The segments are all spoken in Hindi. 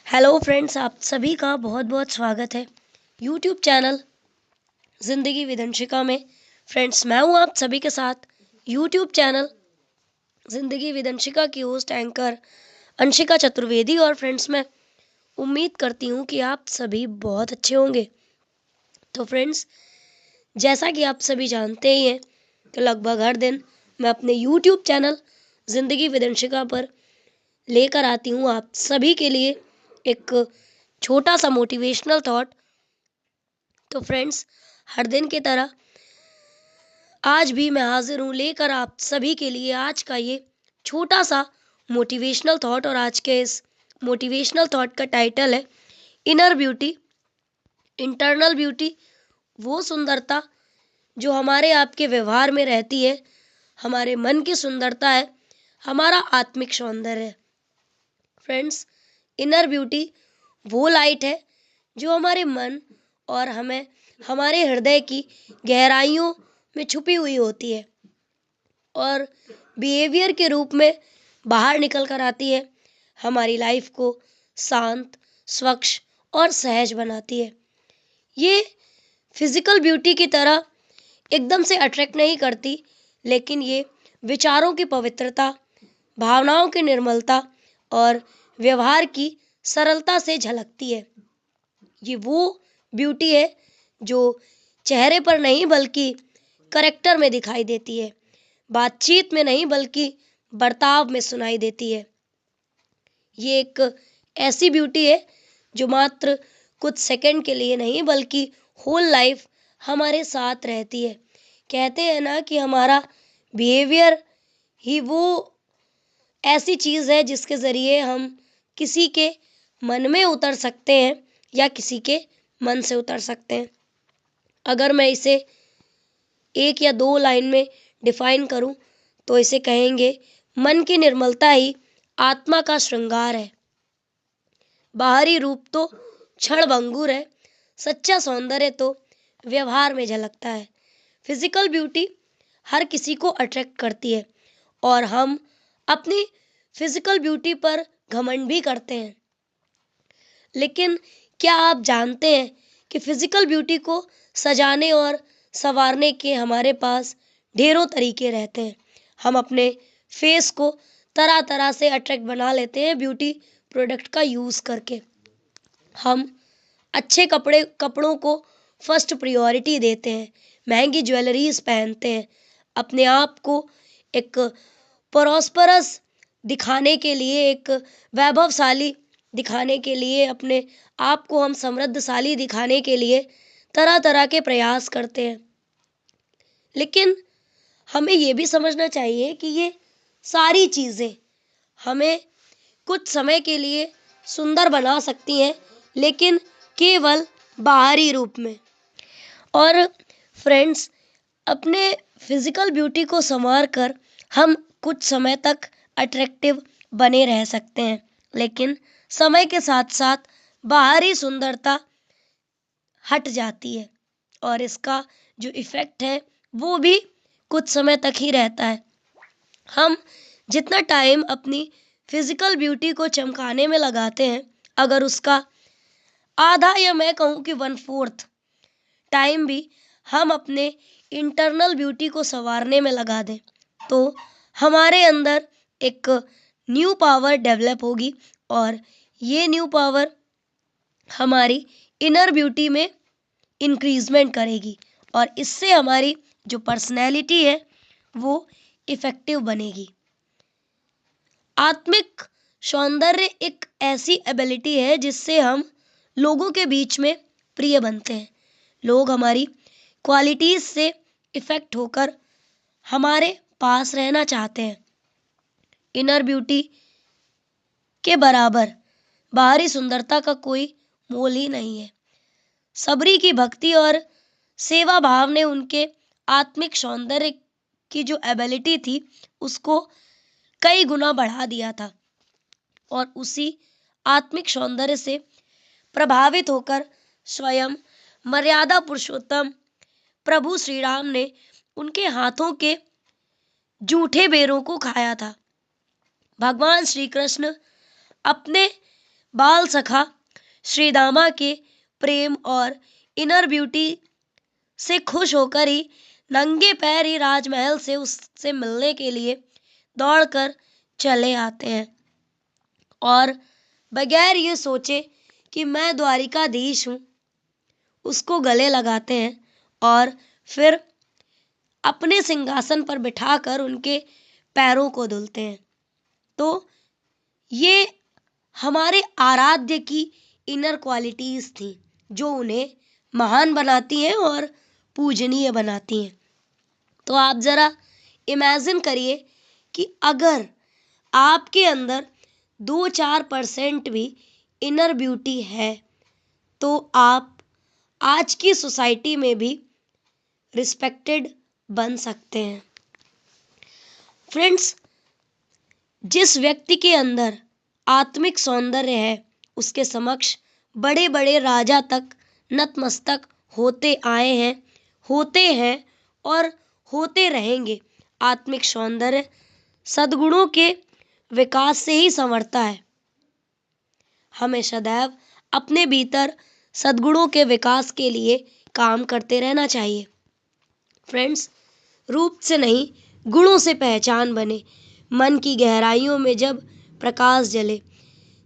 हेलो फ्रेंड्स, आप सभी का बहुत बहुत स्वागत है यूट्यूब चैनल ज़िंदगी विदंशिका में। फ्रेंड्स, मैं हूं आप सभी के साथ यूट्यूब चैनल ज़िंदगी विदंशिका की होस्ट एंकर अंशिका चतुर्वेदी। और फ्रेंड्स, मैं उम्मीद करती हूं कि आप सभी बहुत अच्छे होंगे। तो फ्रेंड्स, जैसा कि आप सभी जानते ही हैं कि लगभग हर दिन मैं अपने यूट्यूब चैनल ज़िंदगी विदंशिका पर लेकर आती हूँ आप सभी के लिए एक छोटा सा मोटिवेशनल थॉट। तो फ्रेंड्स, हर दिन की तरह आज भी मैं हाजिर हूँ लेकर आप सभी के लिए आज का ये छोटा सा मोटिवेशनल थॉट। और आज के इस मोटिवेशनल थॉट का टाइटल है इनर ब्यूटी, इंटरनल ब्यूटी। वो सुंदरता जो हमारे आपके व्यवहार में रहती है, हमारे मन की सुंदरता है, हमारा आत्मिक सौंदर्य है। फ्रेंड्स, इनर ब्यूटी वो लाइट है जो हमारे मन और हमें हमारे हृदय की गहराइयों में छुपी हुई होती है और बिहेवियर के रूप में बाहर निकल कर आती है, हमारी लाइफ को शांत, स्वच्छ और सहज बनाती है। ये फिजिकल ब्यूटी की तरह एकदम से अट्रैक्ट नहीं करती, लेकिन ये विचारों की पवित्रता, भावनाओं की निर्मलता और व्यवहार की सरलता से झलकती है। ये वो ब्यूटी है जो चेहरे पर नहीं बल्कि करेक्टर में दिखाई देती है, बातचीत में नहीं बल्कि बर्ताव में सुनाई देती है। ये एक ऐसी ब्यूटी है जो मात्र कुछ सेकंड के लिए नहीं बल्कि होल लाइफ हमारे साथ रहती है। कहते हैं ना कि हमारा बिहेवियर ही वो ऐसी चीज़ है जिसके ज़रिए हम किसी के मन में उतर सकते हैं या किसी के मन से उतर सकते हैं। अगर मैं इसे एक या दो लाइन में डिफाइन करूं तो इसे कहेंगे, मन की निर्मलता ही आत्मा का श्रृंगार है। बाहरी रूप तो क्षणभंगुर है, सच्चा सौंदर्य तो व्यवहार में झलकता है। फिजिकल ब्यूटी हर किसी को अट्रैक्ट करती है और हम अपनी फिजिकल ब्यूटी पर घमंड भी करते हैं। लेकिन क्या आप जानते हैं कि फिजिकल ब्यूटी को सजाने और संवारने के हमारे पास ढेरों तरीके रहते हैं। हम अपने फेस को तरह तरह से अट्रैक्ट बना लेते हैं ब्यूटी प्रोडक्ट का यूज़ करके। हम अच्छे कपड़ों को फर्स्ट प्रायोरिटी देते हैं, महंगी ज्वेलरीज पहनते हैं, अपने आप को एक प्रॉस्परस दिखाने के लिए, एक वैभवशाली दिखाने के लिए, अपने आप को हम समृद्धशाली दिखाने के लिए तरह तरह के प्रयास करते हैं। लेकिन हमें ये भी समझना चाहिए कि ये सारी चीज़ें हमें कुछ समय के लिए सुंदर बना सकती हैं, लेकिन केवल बाहरी रूप में। और फ्रेंड्स, अपने फिजिकल ब्यूटी को संवार कर हम कुछ समय तक अट्रैक्टिव बने रह सकते हैं, लेकिन समय के साथ साथ बाहरी सुंदरता हट जाती है और इसका जो इफ़ेक्ट है वो भी कुछ समय तक ही रहता है। हम जितना टाइम अपनी फिजिकल ब्यूटी को चमकाने में लगाते हैं, अगर उसका आधा या मैं कहूँ कि 1/4 टाइम भी हम अपने इंटरनल ब्यूटी को संवारने में लगा दें, तो हमारे अंदर एक न्यू पावर डेवलप होगी और ये न्यू पावर हमारी इनर ब्यूटी में इंक्रीजमेंट करेगी और इससे हमारी जो पर्सनैलिटी है वो इफ़ेक्टिव बनेगी। आत्मिक सौंदर्य एक ऐसी एबिलिटी है जिससे हम लोगों के बीच में प्रिय बनते हैं। लोग हमारी क्वालिटीज़ से इफ़ेक्ट होकर हमारे पास रहना चाहते हैं। इनर ब्यूटी के बराबर बाहरी सुंदरता का कोई मोल ही नहीं है। सबरी की भक्ति और सेवा भाव ने उनके आत्मिक सौंदर्य की जो एबिलिटी थी उसको कई गुना बढ़ा दिया था और उसी आत्मिक सौंदर्य से प्रभावित होकर स्वयं मर्यादा पुरुषोत्तम प्रभु श्री राम ने उनके हाथों के जूठे बेरों को खाया था। भगवान श्री कृष्ण अपने बाल सखा श्रीदामा के प्रेम और इनर ब्यूटी से खुश होकर ही नंगे पैर ही राजमहल से उससे मिलने के लिए दौड़कर चले आते हैं और बगैर ये सोचे कि मैं द्वारिकाधीश हूँ उसको गले लगाते हैं और फिर अपने सिंहासन पर बिठाकर उनके पैरों को धुलते हैं। तो ये हमारे आराध्य की इनर क्वालिटीज थी जो उन्हें महान बनाती हैं और पूजनीय बनाती हैं। तो आप जरा इमेजिन करिए कि अगर आपके अंदर 2-4% भी इनर ब्यूटी है तो आप आज की सोसाइटी में भी रिस्पेक्टेड बन सकते हैं। फ्रेंड्स, जिस व्यक्ति के अंदर आत्मिक सौंदर्य है उसके समक्ष बड़े बड़े राजा तक नतमस्तक होते आए हैं, होते हैं और होते रहेंगे। आत्मिक सौंदर्य सद्गुणों के विकास से ही संवरता है। हमें सदैव अपने भीतर सद्गुणों के विकास के लिए काम करते रहना चाहिए। फ्रेंड्स, रूप से नहीं गुणों से पहचान बने। मन की गहराइयों में जब प्रकाश जले,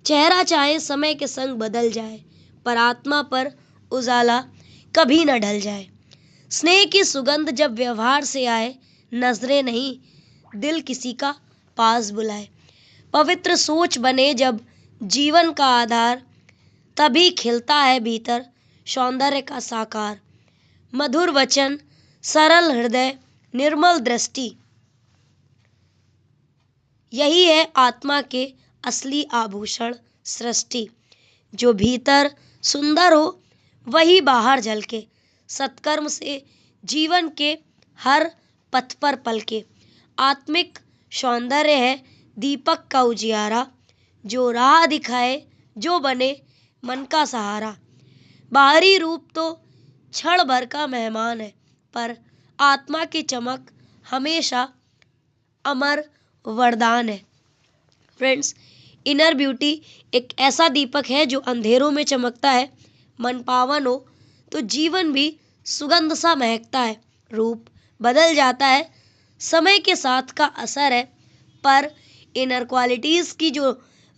चेहरा चाहे समय के संग बदल जाए पर आत्मा पर उजाला कभी न ढल जाए। स्नेह की सुगंध जब व्यवहार से आए, नजरें नहीं दिल किसी का पास बुलाए। पवित्र सोच बने जब जीवन का आधार, तभी खिलता है भीतर सौंदर्य का साकार। मधुर वचन, सरल हृदय, निर्मल दृष्टि, यही है आत्मा के असली आभूषण सृष्टि। जो भीतर सुंदर हो वही बाहर झलके, सत्कर्म से जीवन के हर पथ पर पलके। आत्मिक सौंदर्य है दीपक का उजियारा, जो राह दिखाए, जो बने मन का सहारा। बाहरी रूप तो क्षण भर का मेहमान है पर आत्मा की चमक हमेशा अमर वरदान है। फ्रेंड्स, इनर ब्यूटी एक ऐसा दीपक है जो अंधेरों में चमकता है। मन पावन हो तो जीवन भी सुगंध सा महकता है। रूप बदल जाता है, समय के साथ का असर है, पर इनर क्वालिटीज की जो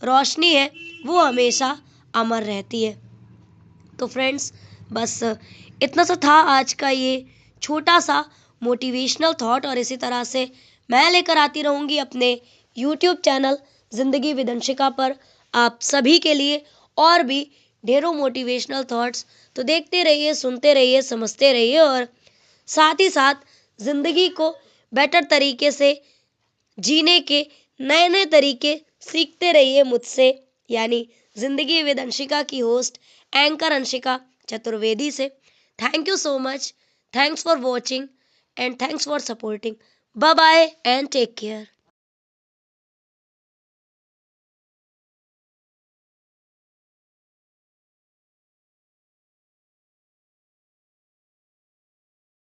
रोशनी है वो हमेशा अमर रहती है। तो फ्रेंड्स, बस इतना सा था आज का ये छोटा सा मोटिवेशनल थॉट, और इसी तरह से मैं लेकर आती रहूँगी अपने यूट्यूब चैनल ज़िंदगी विद अंशिका पर आप सभी के लिए और भी ढेरों मोटिवेशनल थॉट्स। तो देखते रहिए, सुनते रहिए, समझते रहिए और साथ ही साथ ज़िंदगी को बेटर तरीके से जीने के नए नए तरीके सीखते रहिए मुझसे, यानी ज़िंदगी विद अंशिका की होस्ट एंकर अंशिका चतुर्वेदी से। Thank you so much, thanks for watching and thanks for supporting. Bye bye and take care.